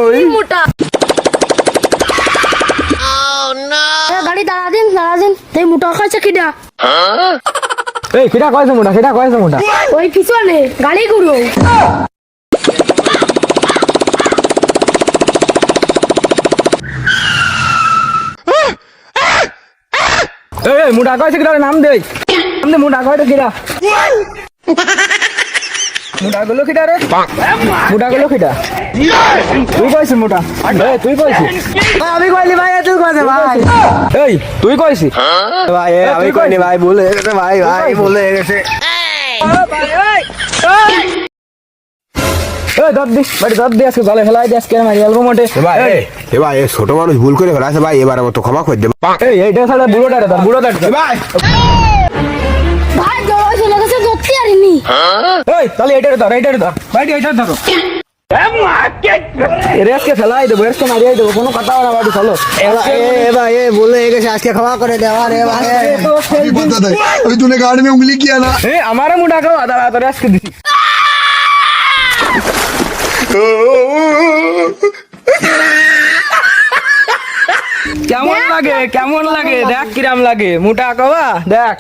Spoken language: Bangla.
কই মোটা গাড়ি দাঁড়া দিন এই মোটা খাইছে কিডা এই কিটা কইছে মোটা ওই পিছনে গাড়ি গুলো এই মোটা কইছে কিটা নাম দে মোটা কইছে কিটা মোটা গুলো কিটা রে মোটা গুলো কিটা তুই কইছিস মোটা এই তুই কইছিস আমি কইলি ভাই তুই কইছে ভাই এই তুই কইছিস ভাই আমি কইনি ভাই ভুলে গেছে ভাই ভুলে গেছে এই দত দি আজকে গলে ফেলাই দি আজকে মারি অ্যালবাম ওঠে ভাই ছোট মানুষ ভুল করে ফেলাছে ভাই এবার মতো ক্ষমা করে দে এইটা সারা বুড়োটারে ভাই ভাই জয় চলে গেছে ধরতে পারিনি এই তাহলে এইটারে ধর ভাই এইটারে ধরো রেসকে ফেলাই দেবো রেসকে মারিয়ে দেবো কোনো কথা না বাড়ি চলো भाई भूल गए आज के खवा करे देवा रे भाई अभी पता था अभी तूने गाड़ी में उंगली किया ना हमारा मुंडा का आधा आधा রেসকে দিছি কেমন লাগে দেখ কিরাম লাগে মোটা কবা দেখ